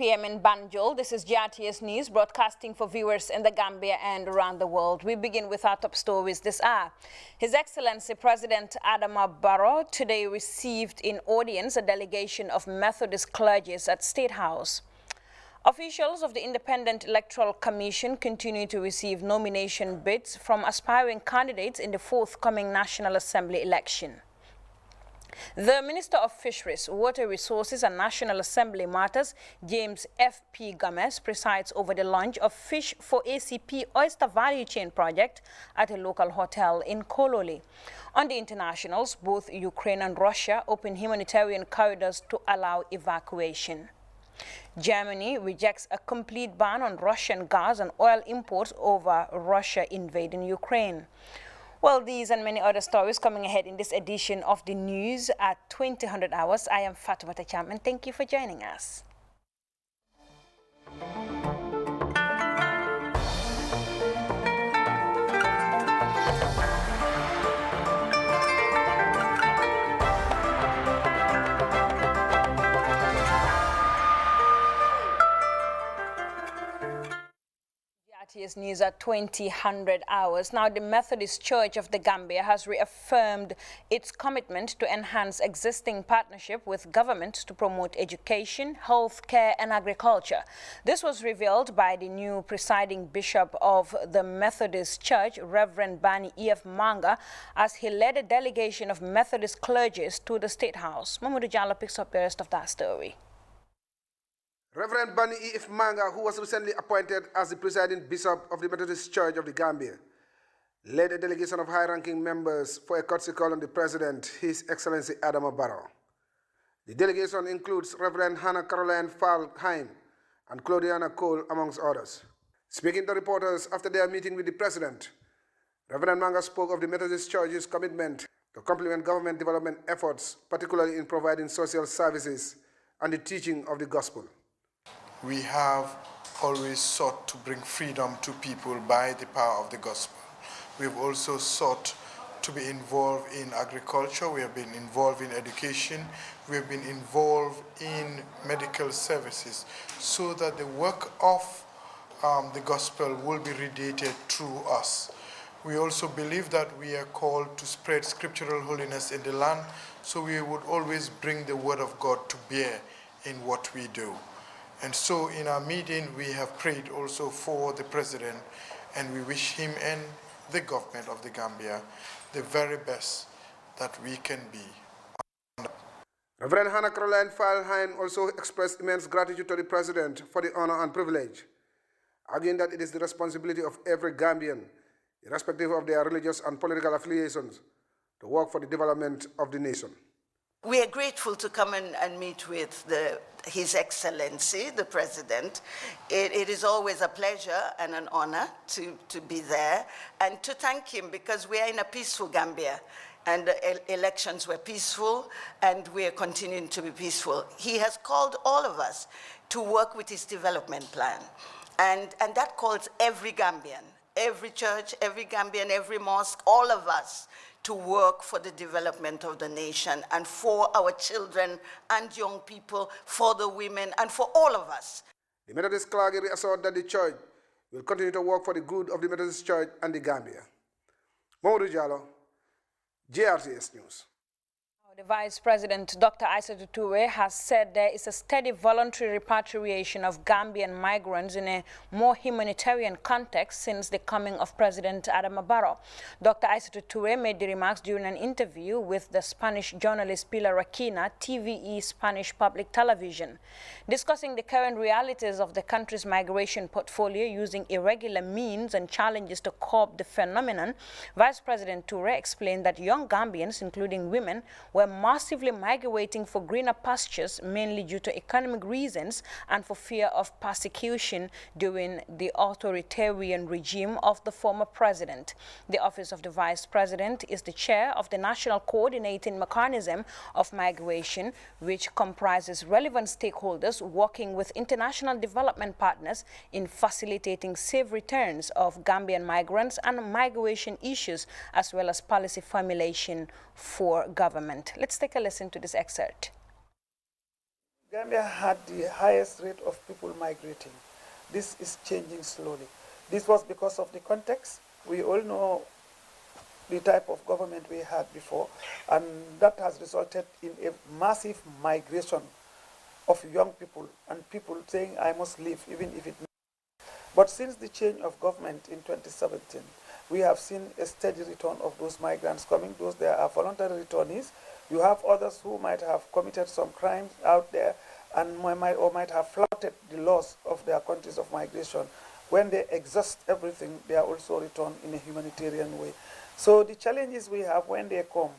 p.m. in Banjul. This is GRTS News, broadcasting for viewers in the Gambia and around the world. We begin with our top stories this hour. His Excellency President Adama Barrow today received in audience a delegation of Methodist clergies at State House. Officials of the Independent Electoral Commission continue to receive nomination bids from aspiring candidates in the forthcoming National Assembly election. The Minister of Fisheries, Water Resources and National Assembly Matters, James F.P. Gomez, presides over the launch of Fish for ACP Oyster Value Chain project at a local hotel in Kololi. On the internationals, both Ukraine and Russia open humanitarian corridors to allow evacuation. Germany rejects a complete ban on Russian gas and oil imports over Russia invading Ukraine. Well, these and many other stories coming ahead in this edition of the news at 2000 hours. I am Fatimata Cham, and thank you for joining us. GRTS News at 2000 hours. Now, the Methodist Church of the Gambia has reaffirmed its commitment to enhance existing partnership with government to promote education, health care and agriculture. This was revealed by the new presiding bishop of the Methodist Church, Reverend Bani E.F. Manga, as he led a delegation of Methodist clergies to the State House. Mamadou Diallo picks up the rest of that story. Reverend Bani E.F. Manga, who was recently appointed as the presiding bishop of the Methodist Church of the Gambia, led a delegation of high-ranking members for a courtesy call on the President, His Excellency Adama Barrow. The delegation includes Reverend Hannah Caroline Falkheim and Claudiana Cole, amongst others. Speaking to reporters after their meeting with the President, Reverend Manga spoke of the Methodist Church's commitment to complement government development efforts, particularly in providing social services and the teaching of the gospel. We have always sought to bring freedom to people by the power of the gospel. We've also sought to be involved in agriculture. We have been involved in education. We have been involved in medical services so that the work of the gospel will be radiated through us. We also believe that we are called to spread scriptural holiness in the land, so we would always bring the word of God to bear in what we do. And so in our meeting, we have prayed also for the President, and we wish him and the government of the Gambia the very best that we can be. Reverend Hannah Caroline Falkheim also expressed immense gratitude to the President for the honor and privilege, arguing that it is the responsibility of every Gambian, irrespective of their religious and political affiliations, to work for the development of the nation. We are grateful to come and meet with His Excellency, the President. It is always a pleasure and an honor to be there and to thank him, because we are in a peaceful Gambia and the elections were peaceful and we are continuing to be peaceful. He has called all of us to work with his development plan, and that calls every Gambian, every church, every Gambian, every mosque, all of us, to work for the development of the nation and for our children and young people, for the women, and for all of us. The Methodist clergy assured that the church will continue to work for the good of the Methodist Church and the Gambia. Mamadou Diallo, GRTS News. The Vice President, Dr. Oyster has said there is a steady voluntary repatriation of Gambian migrants in a more humanitarian context since the coming of President Adama Barrow. Dr. Oyster made the remarks during an interview with the Spanish journalist Pilar Aquina, TVE Spanish Public Television. Discussing the current realities of the country's migration portfolio using irregular means and challenges to curb the phenomenon, Vice President Toure explained that young Gambians, including women, were massively migrating for greener pastures, mainly due to economic reasons and for fear of persecution during the authoritarian regime of the former president. The Office of the Vice President is the chair of the National Coordinating Mechanism of Migration, which comprises relevant stakeholders working with international development partners in facilitating safe returns of Gambian migrants and migration issues, as well as policy formulation for government. Let's take a listen to this excerpt. Gambia had the highest rate of people migrating. This is changing slowly. This was because of the context. We all know the type of government we had before, and that has resulted in a massive migration of young people and people saying, I must leave, even if it. But since the change of government in 2017, we have seen a steady return of those migrants coming. Those there are voluntary returnees. You have others who might have committed some crimes out there and might have flouted the laws of their countries of migration. When they exhaust everything, they are also returned in a humanitarian way. So the challenges we have when they come,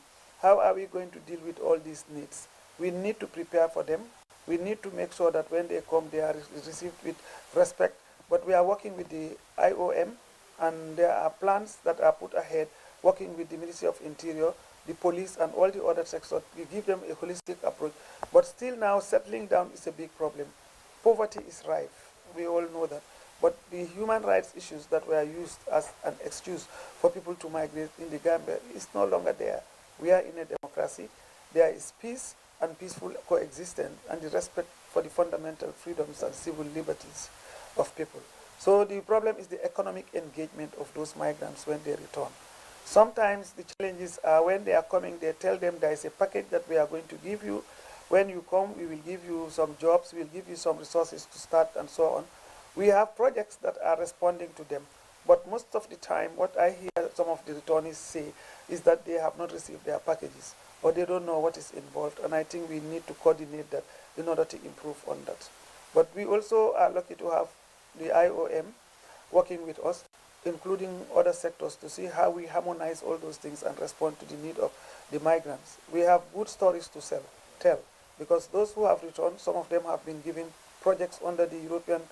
how are we going to deal with all these needs? We need to prepare for them. We need to make sure that when they come, they are received with respect. But we are working with the IOM, and there are plans that are put ahead, working with the Ministry of Interior, the police, and all the other sectors. We give them a holistic approach. But still now, settling down is a big problem. Poverty is rife. We all know that. But the human rights issues that were used as an excuse for people to migrate in the Gambia is no longer there. We are in a democracy. There is peace and peaceful coexistence and the respect for the fundamental freedoms and civil liberties of people. So the problem is the economic engagement of those migrants when they return. Sometimes the challenges are when they are coming, they tell them there is a package that we are going to give you. When you come, we will give you some jobs, we will give you some resources to start and so on. We have projects that are responding to them. But most of the time, what I hear some of the returnees say is that they have not received their packages or they don't know what is involved. And I think we need to coordinate that in order to improve on that. But we also are lucky to have the IOM working with us, including other sectors, to see how we harmonize all those things and respond to the need of the migrants. We have good stories to tell, because those who have returned, some of them have been given projects under the European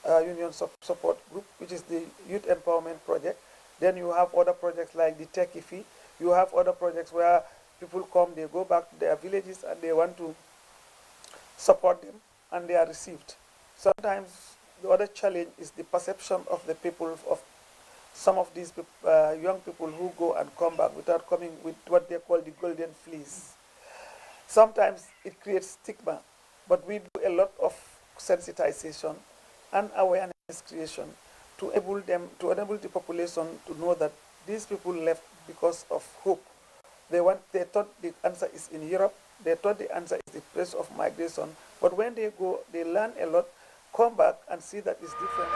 Union Support Group, which is the Youth Empowerment Project. Then you have other projects like the Techie Fee. You have other projects where people come, they go back to their villages and they want to support them, and they are received. Sometimes the other challenge is the perception of the people, of some of these young people who go and come back without coming with what they call the golden fleece. Sometimes it creates stigma, but we do a lot of sensitization and awareness creation to enable the population to know that these people left because of hope. They thought the answer is in Europe. They thought the answer is the place of migration. But when they go, they learn a lot, come back and see that it's different.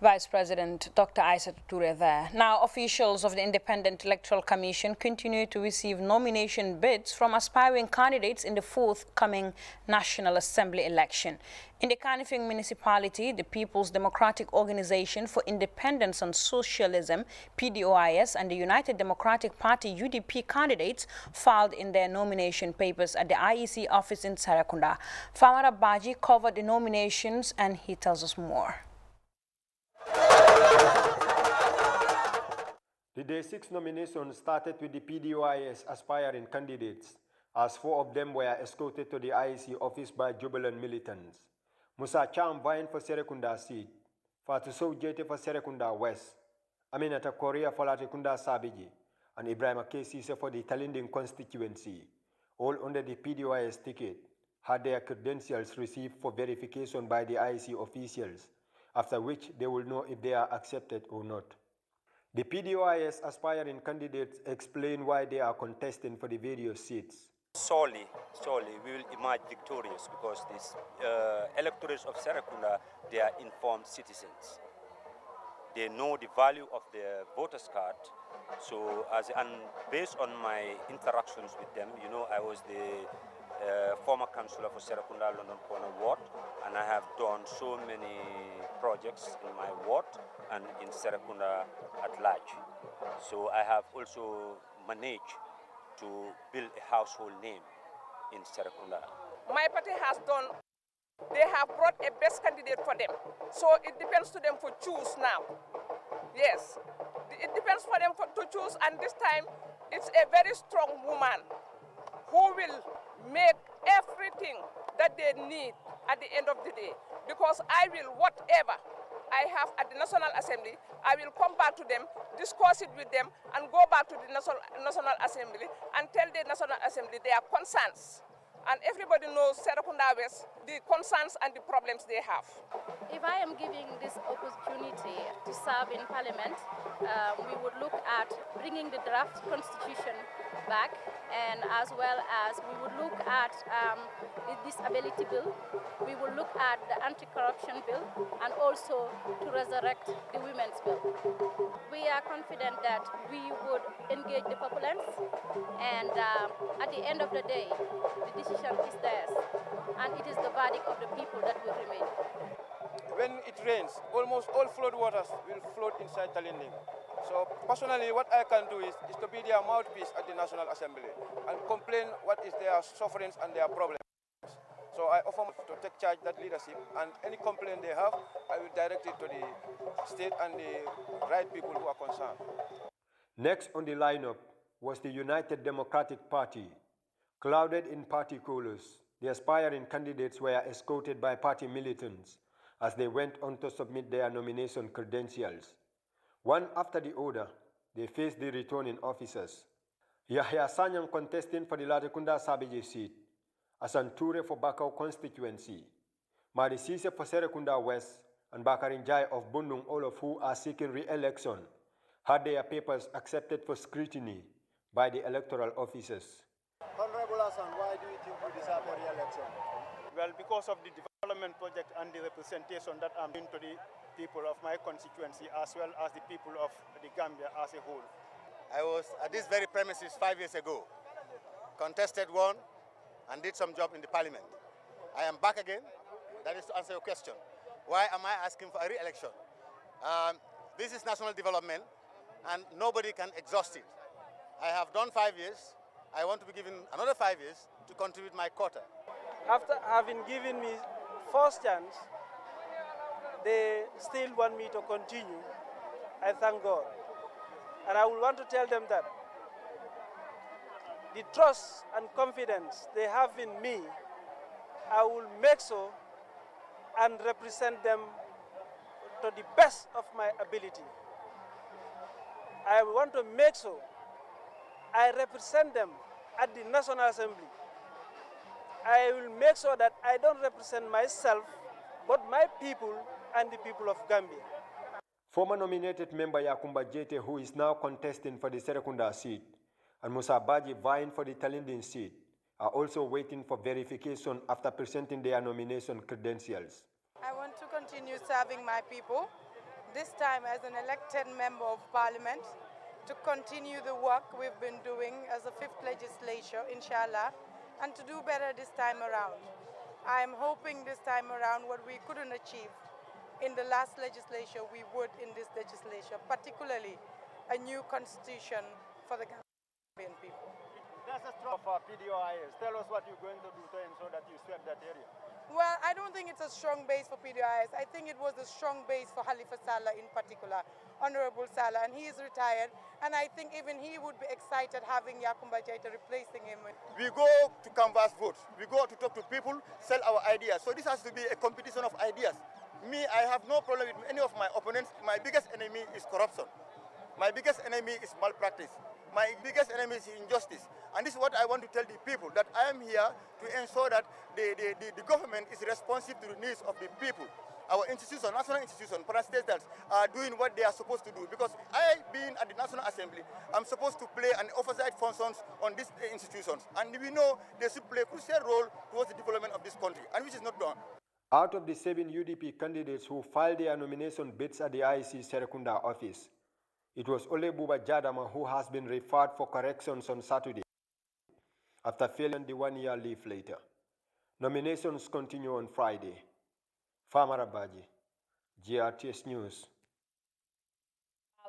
Vice President Dr. Oyster there. Now, officials of the Independent Electoral Commission continue to receive nomination bids from aspiring candidates in the forthcoming National Assembly election. In the Kanifing municipality, the People's Democratic Organization for Independence and Socialism, PDOIS, and the United Democratic Party, UDP, candidates filed in their nomination papers at the IEC office in Serekunda. Famara Baji covered the nominations, and he tells us more. The Day 6 nomination started with the PDOIS aspiring candidates, as 4 of them were escorted to the IEC office by jubilant militants. Musa Cham vying for Serekunda seat, Fatu Sow Jete for Serekunda West, Aminata Korea for Latikunda Sabiji, and Ibrahim Kesise for the Talinding constituency, all under the PDOIS ticket, had their credentials received for verification by the IEC officials, after which they will know if they are accepted or not. The PDOIS aspiring candidates explain why they are contesting for the various seats. Solely, we will emerge victorious because these electors of Serekunda, they are informed citizens. They know the value of their voters card. So, and based on my interactions with them, you know, I was the former councillor for Serekunda London Corner Ward, and I have done so many projects in my ward and in Serekunda at large. So I have also managed to build a household name in Serekunda. My party has done, they have brought a best candidate for them. So it depends to them for choose now. Yes, it depends for them to choose, and this time it's a very strong woman who will make everything that they need at the end of the day. Because I will, whatever I have at the National Assembly, I will come back to them, discuss it with them, and go back to the National Assembly and tell the National Assembly their concerns. And everybody knows Serekunda West, the concerns and the problems they have. If I am giving this opportunity to serve in Parliament, we would look at bringing the draft constitution back, and as well as we would look at the disability bill, we will look at the anti-corruption bill, and also to resurrect the women's bill. We are confident that we would engage the populace, and at the end of the day, the decision is theirs, and it is the verdict of the people that will remain. When it rains, almost all flood waters will float inside Talinding. So personally, what I can do is to be their mouthpiece at the National Assembly and complain what is their sufferings and their problems. So I offer to take charge that leadership, and any complaint they have, I will direct it to the state and the right people who are concerned. Next on the lineup was the United Democratic Party. Clouded in party colors, the aspiring candidates were escorted by party militants as they went on to submit their nomination credentials. One after the other, they faced the returning officers. Yahya Sanyang contesting for the Latrikunda Sabiji seat, Asan Toure for Bakau constituency, Mari Sise for Serekunda West, and Bakarin Jai of Bundung, all of who are seeking re-election, had their papers accepted for scrutiny by the electoral officers. Honorable Hassan, why do you think you deserve a re-election? Well, because of the development project and the representation that I'm doing to the people of my constituency as well as the people of the Gambia as a whole. I was at this very premises 5 years ago, contested one, and did some job in the parliament. I am back again. That is to answer your question. Why am I asking for a re-election? This is national development, and nobody can exhaust it. I have done 5 years. I want to be given another 5 years to contribute my quota. After having given me first chance, they still want me to continue. I thank God. And I will want to tell them that the trust and confidence they have in me, I will make so and represent them to the best of my ability. I want to make so I represent them at the National Assembly. I will make sure that I don't represent myself, but my people and the people of Gambia. Former nominated member Yakumba Jete, who is now contesting for the Serekunda seat, and Musa Baji vying for the Talinding seat, are also waiting for verification after presenting their nomination credentials. I want to continue serving my people, this time as an elected member of Parliament, to continue the work we've been doing as a 5th legislature, inshallah, and to do better this time around. I'm hoping this time around what we couldn't achieve in the last legislature, we would in this legislature, particularly a new constitution for the Gambian people. That's a strong for PDOIS. Tell us what you're going to do to ensure that you sweep that area. Well, I don't think it's a strong base for PDOIS. I think it was a strong base for Halifa Sallah in particular, Honorable Sallah, and he is retired, and I think even he would be excited having Yakumba Jaita replacing him. We go to canvass votes. We go to talk to people, sell our ideas. So this has to be a competition of ideas. Me, I have no problem with any of my opponents. My biggest enemy is corruption. My biggest enemy is malpractice. My biggest enemy is injustice. And this is what I want to tell the people, that I am here to ensure that the government is responsive to the needs of the people. Our institutions, national institutions, parastatals are doing what they are supposed to do. Because I, being at the National Assembly, I'm supposed to play an oversight functions on these institutions. And we know they should play a crucial role towards the development of this country, and which is not done. Out of the 7 UDP candidates who filed their nomination bids at the IEC Serekunda office, it was Ole Buba Jadama who has been referred for corrections on Saturday after failing the 1-year leave later. Nominations continue on Friday. Farmer Abaji, GRTS News.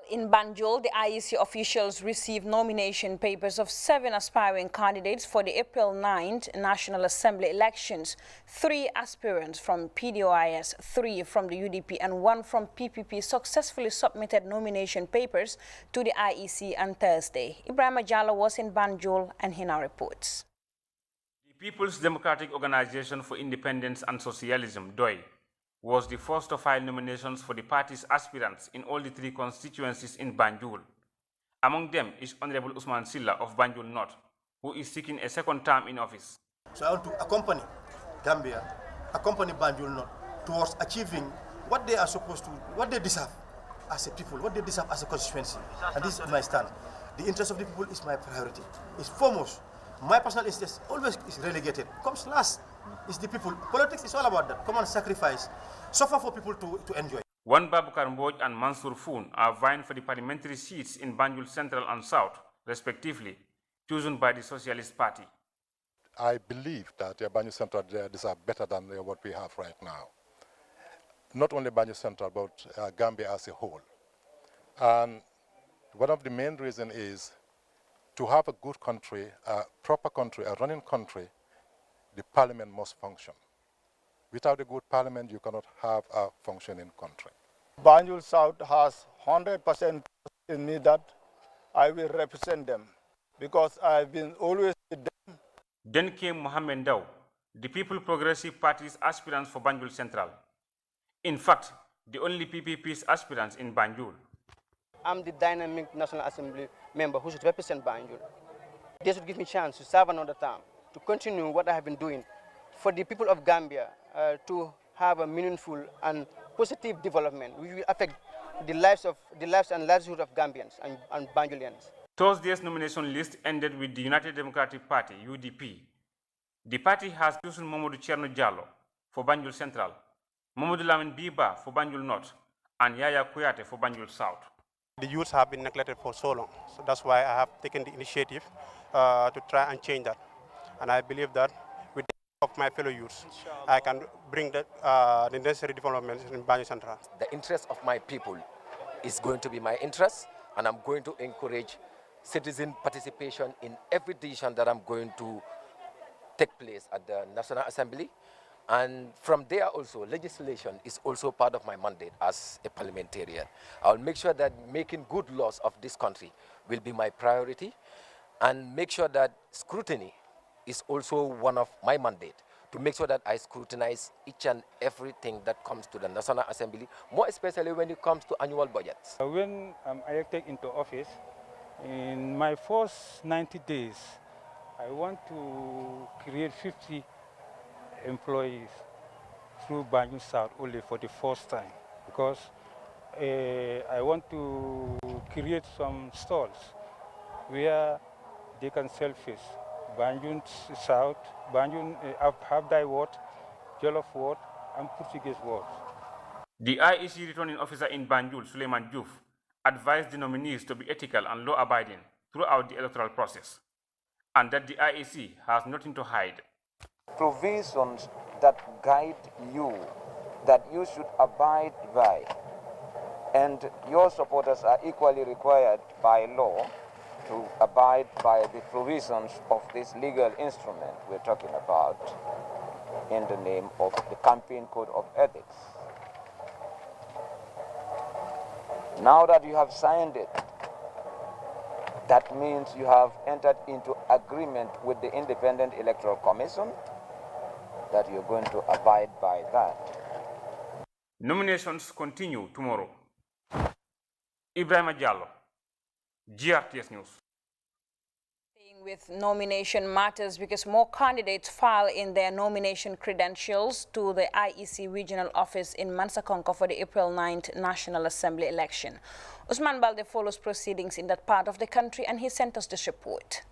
In Banjul, the IEC officials received nomination papers of 7 aspiring candidates for the April 9th National Assembly elections. 3 aspirants from PDOIS, 3 from the UDP, and 1 from PPP successfully submitted nomination papers to the IEC on Thursday. Ibrahim Ajala was in Banjul, and he now reports. The People's Democratic Organization for Independence and Socialism, DOI, was the first to file nominations for the party's aspirants in all the 3 constituencies in Banjul. Among them is Honorable Usman Silla of Banjul North, who is seeking a 2nd term in office. So I want to accompany Gambia, accompany Banjul North towards achieving what they are supposed to, what they deserve as a people, what they deserve as a constituency. And this is my stand. The interest of the people is my priority. It's foremost. My personal interest always is relegated. Comes last is the people. Politics is all about that. Come on, sacrifice. Suffer for people to enjoy. Wan Babukar Mboj and Mansour Foon are vying for the parliamentary seats in Banjul Central and South, respectively, chosen by the Socialist Party. I believe that Banjul Central deserve better than what we have right now. Not only Banjul Central, but Gambia as a whole. And one of the main reasons is to have a good country, a proper country, a running country, the parliament must function. Without a good parliament, you cannot have a functioning country. Banjul South has 100% in me that I will represent them because I've been always with them. Then came Mohamed Daw, the People Progressive Party's aspirants for Banjul Central. In fact, the only PPP's aspirants in Banjul. I'm the dynamic National Assembly member who should represent Banjul. They should give me a chance to serve another term, to continue what I have been doing for the people of Gambia, to have a meaningful and positive development which will affect the lives and livelihood of Gambians and Banjulians. Thursday's nomination list ended with the United Democratic Party, UDP. The party has chosen Mamadou Cherno Jallo for Banjul Central, Mamadou Lamin Biba for Banjul North, and Yaya Kuyate for Banjul South. The youths have been neglected for so long, so that's why I have taken the initiative to try and change that. And I believe that with the help of my fellow youths, I can bring the necessary developments in Banjul Central. The interest of my people is going to be my interest, and I'm going to encourage citizen participation in every decision that I'm going to take place at the National Assembly. And from there also, legislation is also part of my mandate as a parliamentarian. I'll make sure that making good laws of this country will be my priority, and make sure that scrutiny is also one of my mandate, to make sure that I scrutinize each and everything that comes to the National Assembly, more especially when it comes to annual budgets. When I'm elected into office, in my first 90 days, I want to create 50 employees through Banjul South only for the first time, because I want to create some stalls where they can sell fish. Banjul South, Banjul Habdai wort, Jollof wort, and Portuguese wort. The IEC returning officer in Banjul, Suleiman Diouf, advised the nominees to be ethical and law-abiding throughout the electoral process, and that the IEC has nothing to hide. Provisions that guide you, that you should abide by, and your supporters are equally required by law to abide by the provisions of this legal instrument we're talking about in the name of the Campaign Code of Ethics. Now that you have signed it, that means you have entered into agreement with the Independent Electoral Commission that you're going to abide by that. Nominations continue tomorrow. Ibrahima Diallo, GRTS News. With nomination matters, because more candidates file in their nomination credentials to the IEC regional office in Mansakonko for the April 9th National Assembly election. Usman Balde follows proceedings in that part of the country, and he sent us this report.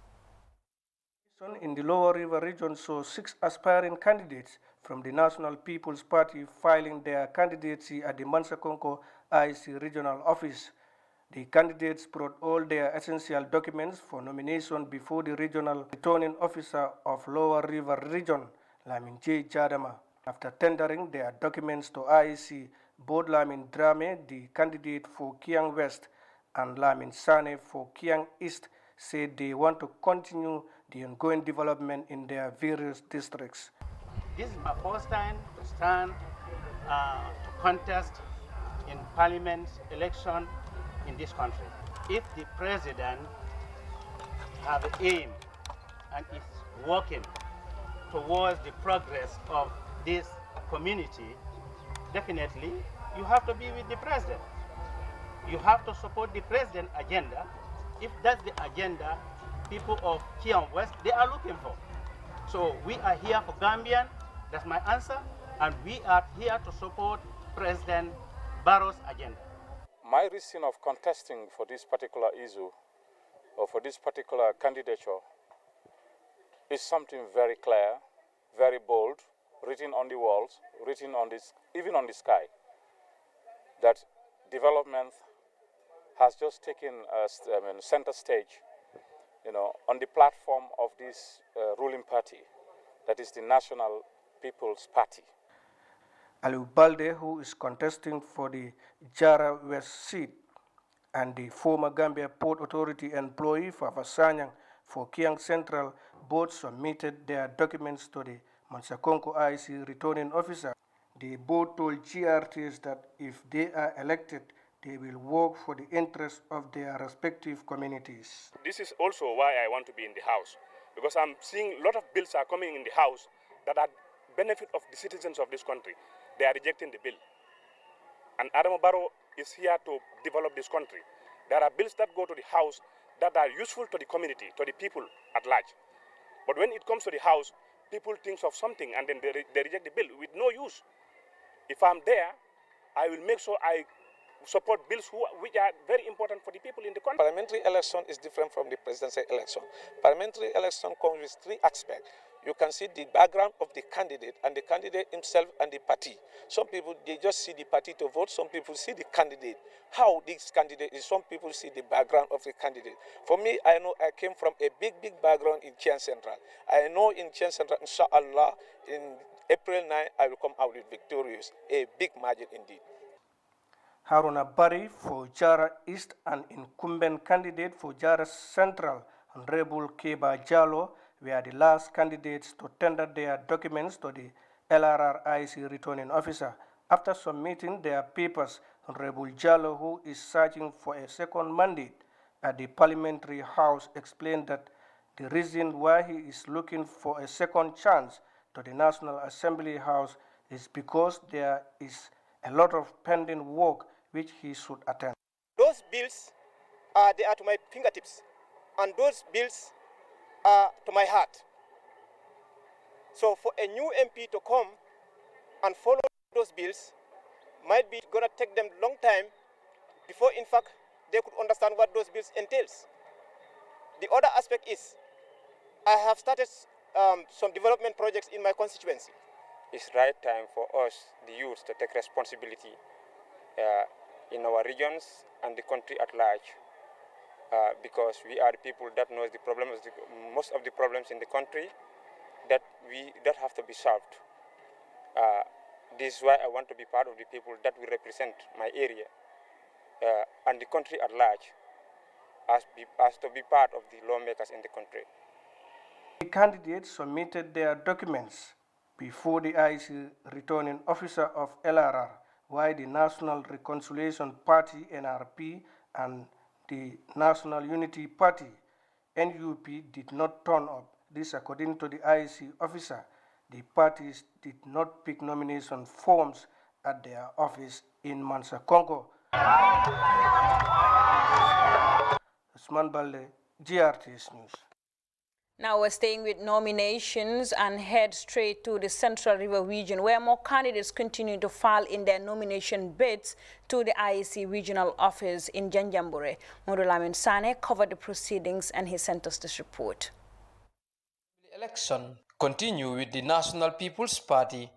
In the Lower River region saw 6 aspiring candidates from the National People's Party filing their candidacy at the Mansakonko IEC regional office. The candidates brought all their essential documents for nomination before the regional returning officer of Lower River region, Lamin J. Jadama. After tendering their documents to IEC, both Lamin Drame, the candidate for Kiang West, and Lamin Sane for Kiang East, said they want to continue the ongoing development in their various districts. This is my first time to stand to contest in parliament election in this country. If the president has an aim and is working towards the progress of this community, definitely you have to be with the president. You have to support the president agenda if that's the agenda people of Chiang West they are looking for. So we are here for Gambian, that's my answer, and we are here to support President Barrow's agenda. My reason of contesting for this particular issue or for this particular candidature is something very clear, very bold, written on the walls, written on this, even on the sky, that development has just taken center stage, on the platform of this ruling party, that is the National People's Party. Aliu Balde, who is contesting for the Jara West seat, and the former Gambia Port Authority employee Fafa Sanyang for Kiang Central, both submitted their documents to the Mansakonko IC returning officer. They both told GRTs that if they are elected, they will work for the interests of their respective communities. This is also why I want to be in the House, because I'm seeing a lot of bills are coming in the House that are benefit of the citizens of this country. They are rejecting the bill. And Adama Barrow is here to develop this country. There are bills that go to the House that are useful to the community, to the people at large. But when it comes to the House, people think of something and then they reject the bill with no use. If I'm there, I will make sure I support bills which are very important for the people in the country. Parliamentary election is different from the presidential election. Parliamentary election comes with three aspects. You can see the background of the candidate and the candidate himself and the party. Some people, they just see the party to vote. Some people see the candidate. How this candidate is, some people see the background of the candidate. For me, I know I came from a big background in Chiang Central. I know in Chiang Central, inshallah, in April 9, I will come out with victorious. A big margin indeed. Haruna Bari for Jara East, an incumbent candidate for Jara Central, and Rebul Keba Jalo were the last candidates to tender their documents to the LRRIC returning officer. After submitting their papers, Rebul Jalo, who is searching for a second mandate at the Parliamentary House, explained that the reason why he is looking for a second chance to the National Assembly House is because there is a lot of pending work which he should attend. Those bills, they are to my fingertips, and those bills are to my heart. So for a new MP to come and follow those bills might be gonna take them a long time before, in fact, they could understand what those bills entails. The other aspect is, I have started some development projects in my constituency. It's right time for us, the youth, to take responsibility in our regions and the country at large, because we are the people that knows the problems, most of the problems in the country that have to be solved. This is why I want to be part of the people that will represent my area and the country at large, as to be part of the lawmakers in the country. The candidates submitted their documents before the IC returning officer of LRR, while the National Reconciliation Party, NRP, and the National Unity Party, NUP, did not turn up. This according to the IC officer. The parties did not pick nomination forms at their office in Mansa, Congo. Usman Balde, GRTS News. Now we're staying with nominations and head straight to the Central River region, where more candidates continue to file in their nomination bids to the IEC regional office in Janjambure. Modulamin Sane covered the proceedings and he sent us this report. The election continue with the National People's Party,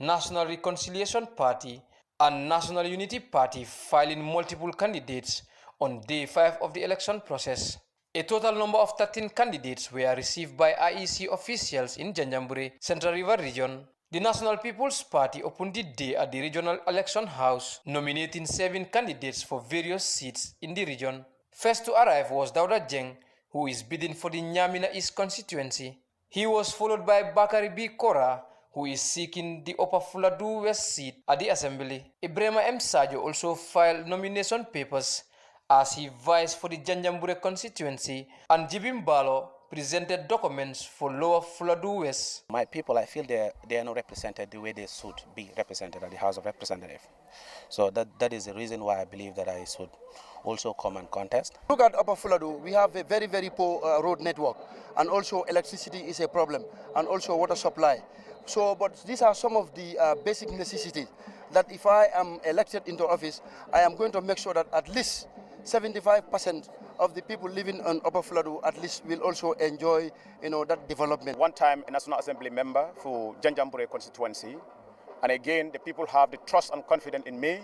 National Reconciliation Party, and National Unity Party filing multiple candidates on day 5 of the election process. A total number of 13 candidates were received by IEC officials in Janjambure, Central River Region. The National People's Party opened the day at the Regional Election House, nominating 7 candidates for various seats in the region. First to arrive was Dauda Jeng, who is bidding for the Nyamina East constituency. He was followed by Bakari B. Kora, who is seeking the Upper Fuladu West seat at the Assembly. Ibrahima M. Sajo also filed nomination papers as he vies for the Janjambure constituency, and Jibim Balo presented documents for Lower Fuladu West. My people, I feel they are not represented the way they should be represented at the House of Representatives. So that is the reason why I believe that I should also come and contest. Look at Upper Fuladu, we have a very, very poor road network, and also electricity is a problem, and also water supply. So, but these are some of the basic necessities that if I am elected into office, I am going to make sure that at least 75% of the people living on Upper Fuladu at least will also enjoy, that development. One time a National Assembly member for Janjambure constituency, and again the people have the trust and confidence in me,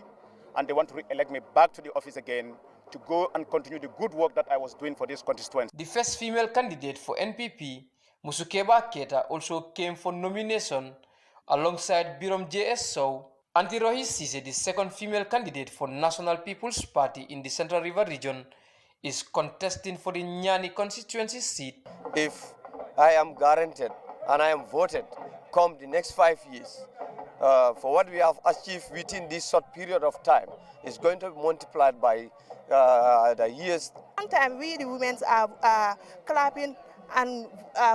and they want to re-elect me back to the office again to go and continue the good work that I was doing for this constituency. The first female candidate for NPP, Musukeba Keta, also came for nomination alongside Birom J.S. Sow. Auntie Rohi Sise, the second female candidate for National People's Party in the Central River region, is contesting for the Nyani constituency seat. If I am guaranteed and I am voted, come the next 5 years, for what we have achieved within this short period of time, is going to be multiplied by the years. Sometimes we, the women, are clapping and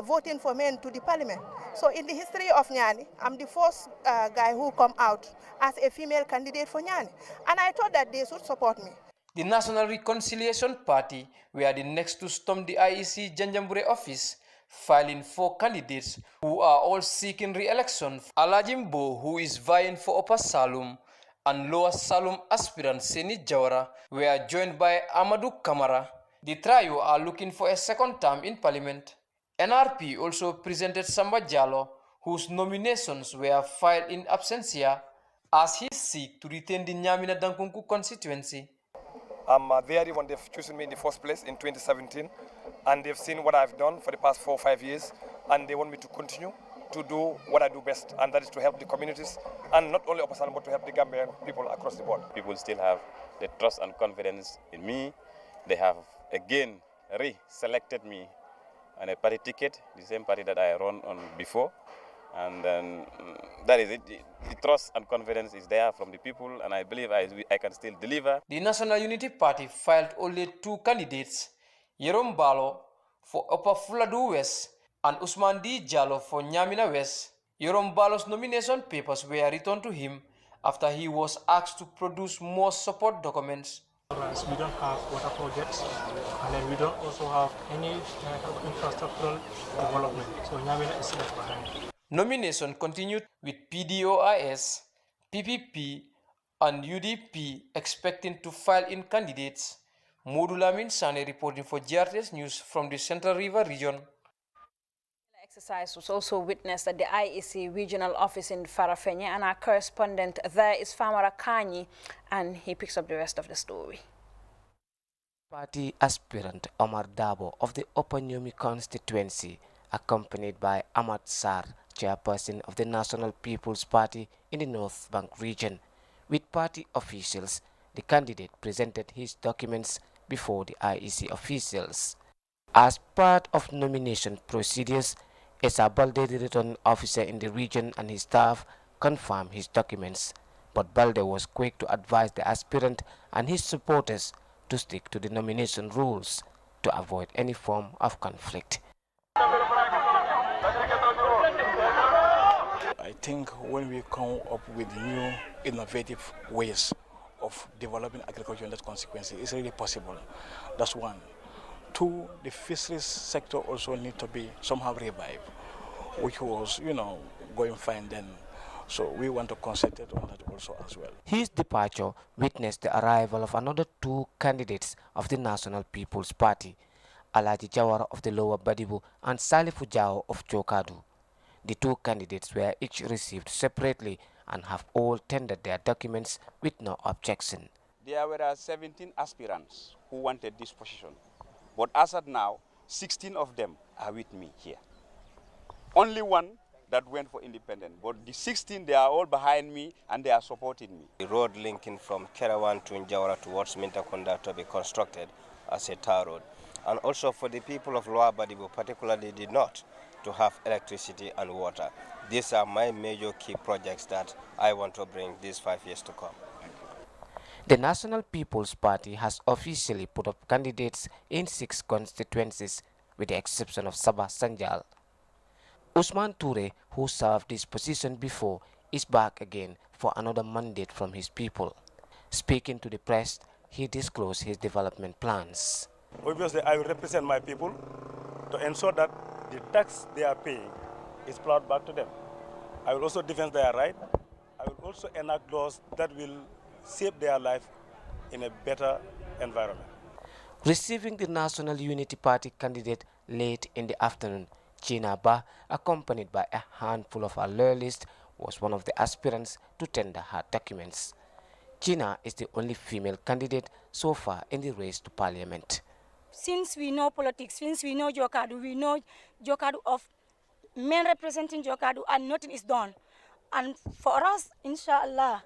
voting for men to the parliament. So in the history of Nyani, I'm the first guy who come out as a female candidate for Nyani. And I thought that they should support me. The National Reconciliation Party were the next to storm the IEC Janjambure office, filing 4 candidates who are all seeking re-election. Alajimbo, who is vying for Upper Salum, and Lower Salum aspirant Seni Jawara were joined by Amadou Kamara. The trio are looking for a second term in parliament. NRP also presented Samba Jallo, whose nominations were filed in absentia, as he seeks to retain the Nyamina Dankunku constituency. I'm very when they've chosen me in the first place in 2017, and they've seen what I've done for the past 4 or 5 years, and they want me to continue to do what I do best, and that is to help the communities, and not only Upper Salum, but to help the Gambian people across the board. People still have the trust and confidence in me. They have again re-selected me on a party ticket, the same party that I run on before. And then that is it. The trust and confidence is there from the people, and I believe I can still deliver. The National Unity Party filed only 2 candidates, Yerom Balo for Upper Fuladu West and Usman D. Jallo for Nyamina West. Yerom Balo's nomination papers were returned to him after he was asked to produce more support documents. We don't have water projects, and then we don't also have any infrastructural development, so Nyamina is left behind. Nomination continued with PDOIS, PPP, and UDP expecting to file in candidates. Modulamin Sane reporting for GRTS News from the Central River region. The exercise was also witnessed at the IEC regional office in Farafenni, and our correspondent there is Famara Kanyi, and he picks up the rest of the story. Party aspirant Omar Dabo of the Upper Nyomi constituency, accompanied by Ahmad Sar, chairperson of the National People's Party in the North Bank region. With party officials, the candidate presented his documents before the IEC officials. As part of nomination procedures, Esa Balde, the returning officer in the region, and his staff confirmed his documents, but Balde was quick to advise the aspirant and his supporters to stick to the nomination rules to avoid any form of conflict. I think when we come up with new innovative ways of developing agriculture in that constituency, it's really possible. That's one. 2, the fisheries sector also need to be somehow revived, which was, going fine then. So we want to concentrate on that also as well. His departure witnessed the arrival of another 2 candidates of the National People's Party, Alaji Jawara of the Lower Badibu and Salifu Jao of Chokadu. The 2 candidates were each received separately and have all tendered their documents with no objection. There were 17 aspirants who wanted this position, but as of now, 16 of them are with me here. Only 1 that went for independent, but the 16, they are all behind me and they are supporting me. The road linking from Kerawan to Njawara towards Mintakunda to be constructed as a tar road. And also for the people of Lower Badibu, particularly the north, to have electricity and water. These are my major key projects that I want to bring these 5 years to come. The National People's Party has officially put up candidates in 6 constituencies with the exception of Sabah Sanjal. Usman Toure, who served this position before, is back again for another mandate from his people. Speaking to the press, he disclosed his development plans. Obviously, I will represent my people to ensure that the tax they are paying is plowed back to them. I will also defend their right. I will also enact laws that will save their life in a better environment. Receiving the National Unity Party candidate late in the afternoon, Gina Ba, accompanied by a handful of her loyalists, was one of the aspirants to tender her documents. Gina is the only female candidate so far in the race to Parliament. Since we know politics, since we know Jokadu, we know Jokadu of men representing Jokadu and nothing is done. And for us, inshallah,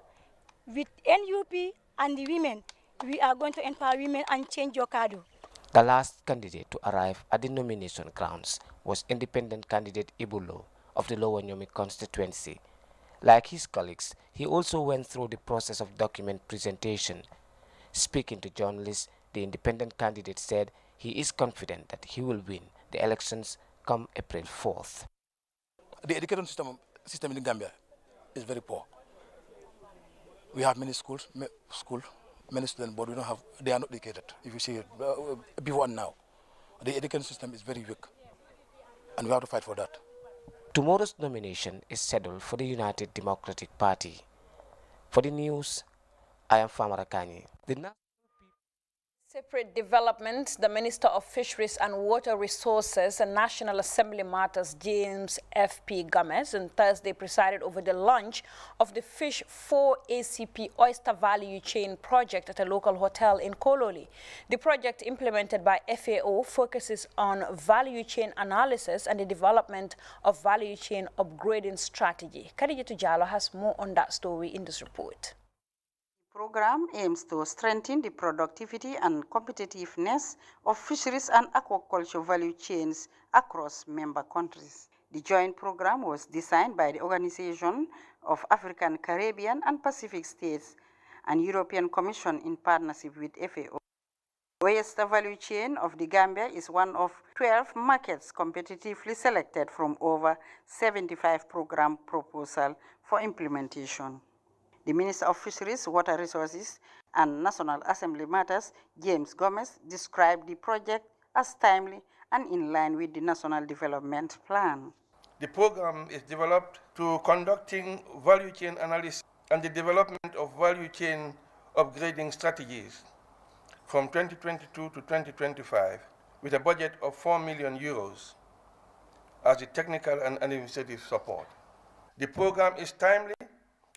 with NUP and the women, we are going to empower women and change Jokadu. The last candidate to arrive at the nomination grounds was independent candidate Ibulo of the Lower Nyomi constituency. Like his colleagues, he also went through the process of document presentation. Speaking to journalists, the independent candidate said he is confident that he will win the elections come April 4th. The education system in Gambia is very poor. We have many schools, many students, but they are not educated. If you see it, before and now, the education system is very weak, and we have to fight for that. Tomorrow's nomination is scheduled for the United Democratic Party. For the news, I am Famarakani. Separate developments, the Minister of Fisheries and Water Resources and National Assembly Matters, James F.P. Gomez, on Thursday presided over the launch of the Fish 4 ACP Oyster Value Chain project at a local hotel in Kololi. The project, implemented by FAO, focuses on value chain analysis and the development of value chain upgrading strategy. Khadijatu Jallo has more on that story in this report. The program aims to strengthen the productivity and competitiveness of fisheries and aquaculture value chains across member countries. The joint program was designed by the Organization of African, Caribbean and Pacific States and European Commission in partnership with FAO. The Oyster value chain of the Gambia is one of 12 markets competitively selected from over 75 program proposals for implementation. The Minister of Fisheries, Water Resources and National Assembly Matters, James Gomez, described the project as timely and in line with the National Development Plan. The program is developed to conducting value chain analysis and the development of value chain upgrading strategies from 2022 to 2025 with a budget of 4 million euros as the technical and administrative support. The program is timely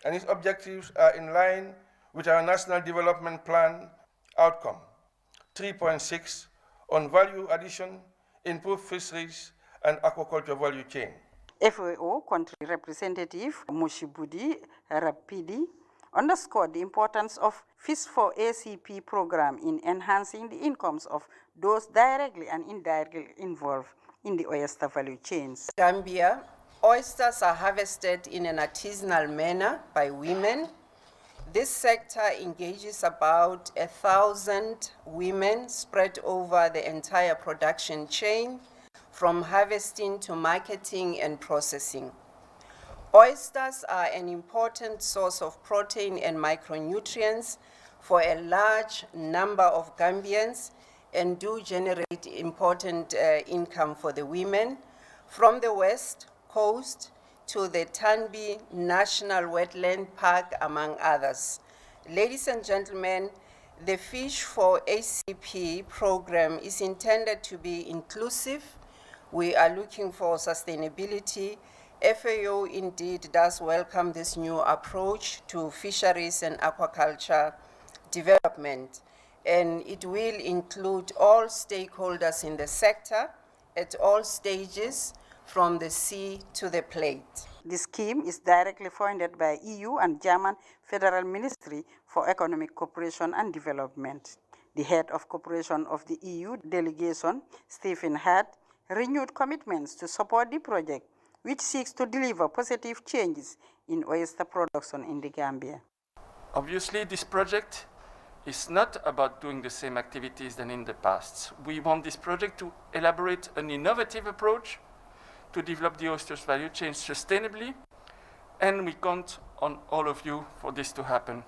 and its objectives are in line with our National Development Plan outcome 3.6 on value addition, improved fisheries and aquaculture value chain. FAO country representative Mushibudi Rapidi underscored the importance of Fish 4 ACP program in enhancing the incomes of those directly and indirectly involved in the oyster value chains. Gambia, oysters are harvested in an artisanal manner by women. This sector engages about 1,000 women spread over the entire production chain, from harvesting to marketing and processing. Oysters are an important source of protein and micronutrients for a large number of Gambians and do generate important income for the women. From the west coast to the Tanbi National Wetland Park, among others. Ladies and gentlemen, the Fish 4 ACP program is intended to be inclusive. We are looking for sustainability. FAO indeed does welcome this new approach to fisheries and aquaculture development, and it will include all stakeholders in the sector at all stages, from the sea to the plate. The scheme is directly funded by EU and German Federal Ministry for Economic Cooperation and Development. The head of cooperation of the EU delegation, Stephen Hart, renewed commitments to support the project, which seeks to deliver positive changes in oyster production in the Gambia. Obviously, this project is not about doing the same activities than in the past. We want this project to elaborate an innovative approach to develop the oysters value chain sustainably, and we count on all of you for this to happen.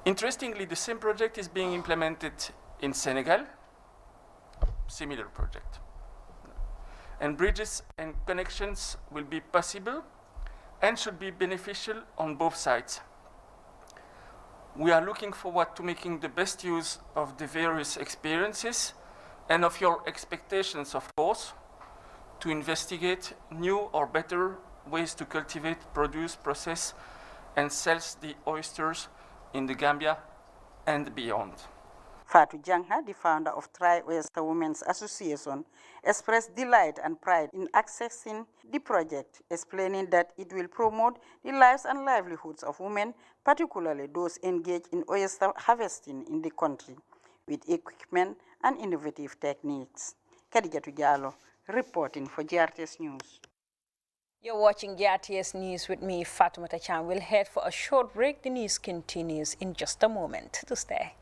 Interestingly, the same project is being implemented in Senegal, similar project. And bridges and connections will be possible and should be beneficial on both sides. We are looking forward to making the best use of the various experiences and of your expectations, of course, to investigate new or better ways to cultivate, produce, process, and sell the oysters in the Gambia and beyond. Fatou Jangha, the founder of Oyster Women's Association, expressed delight and pride in accessing the project, explaining that it will promote the lives and livelihoods of women, particularly those engaged in oyster harvesting in the country, with equipment and innovative techniques. Khadijatu Jallow, reporting for GRTS News. You're watching GRTS News with me, Fatoumata Chan. We'll head for a short break. The news continues in just a moment. To stay.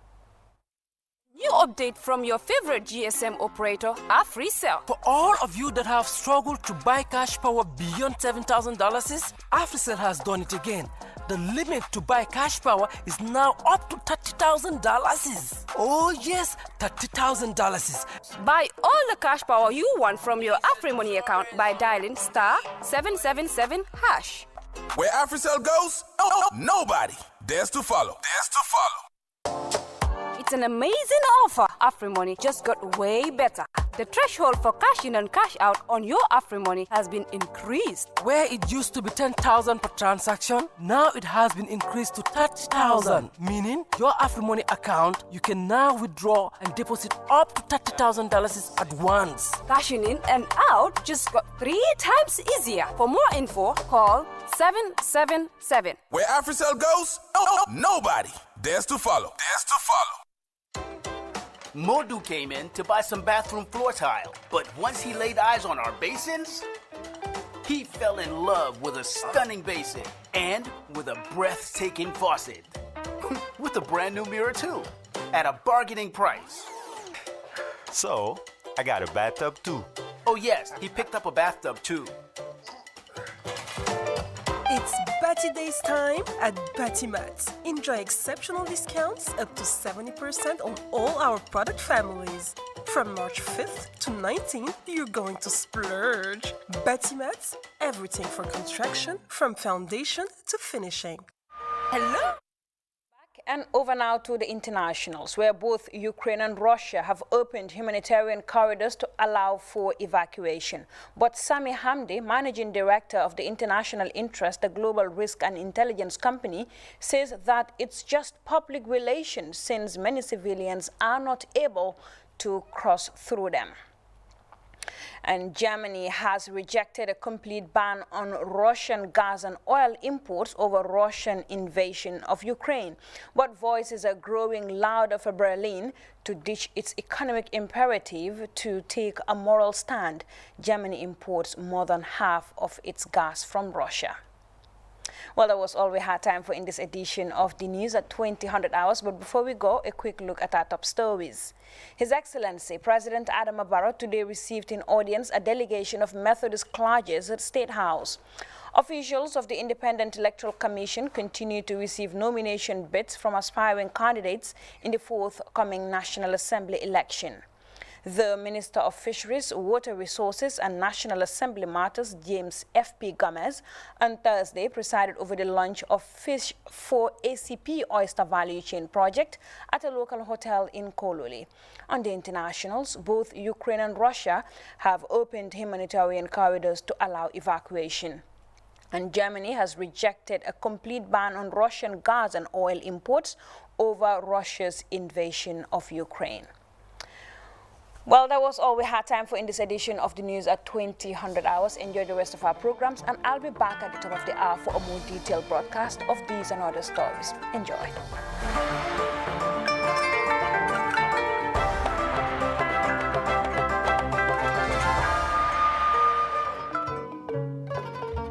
New update from your favorite GSM operator, AfriCell. For all of you that have struggled to buy cash power beyond $7,000, AfriCell has done it again. The limit to buy cash power is now up to $30,000. Oh yes, $30,000. Buy all the cash power you want from your AfriMoney account by dialing *777#. Where AfriCell goes, nobody dares to follow. It's an amazing offer. AfriMoney just got way better. The threshold for cash in and cash out on your AfriMoney has been increased. Where it used to be 10,000 per transaction, now it has been increased to 30,000. Meaning, your AfriMoney account, you can now withdraw and deposit up to $30,000 at once. Cashing in and out just got 3 times easier. For more info, call 777. Where AfriCell goes, nobody dares to follow. Modu came in to buy some bathroom floor tile, but once he laid eyes on our basins, he fell in love with a stunning basin and with a breathtaking faucet. With a brand new mirror too, at a bargaining price. So, I got a bathtub too. Oh yes, he picked up a bathtub too. It's Batty Days time at Battymat. Enjoy exceptional discounts up to 70% on all our product families. From March 5th to 19th, you're going to splurge. Battymat, everything for construction, from foundation to finishing. Hello? And over now to the internationals, where both Ukraine and Russia have opened humanitarian corridors to allow for evacuation. But Sami Hamdi, managing director of the international interest, the Global Risk and Intelligence Company, says that it's just public relations since many civilians are not able to cross through them. And Germany has rejected a complete ban on Russian gas and oil imports over Russian invasion of Ukraine. But voices are growing louder for Berlin to ditch its economic imperative to take a moral stand. Germany imports more than half of its gas from Russia. Well, that was all we had time for in this edition of the news at 2000 hours. But before we go, a quick look at our top stories. His Excellency President Adama Barrow today received in audience a delegation of Methodist clergies at State House. Officials of the Independent Electoral Commission continue to receive nomination bids from aspiring candidates in the forthcoming National Assembly election. The Minister of Fisheries, Water Resources and National Assembly Matters, James F.P. Gomez, on Thursday presided over the launch of Fish for ACP Oyster Value Chain project at a local hotel in Kololi. On the internationals, both Ukraine and Russia have opened humanitarian corridors to allow evacuation. And Germany has rejected a complete ban on Russian gas and oil imports over Russia's invasion of Ukraine. Well, that was all we had time for in this edition of the news at 2000 hours. Enjoy the rest of our programs, and I'll be back at the top of the hour for a more detailed broadcast of these and other stories. Enjoy.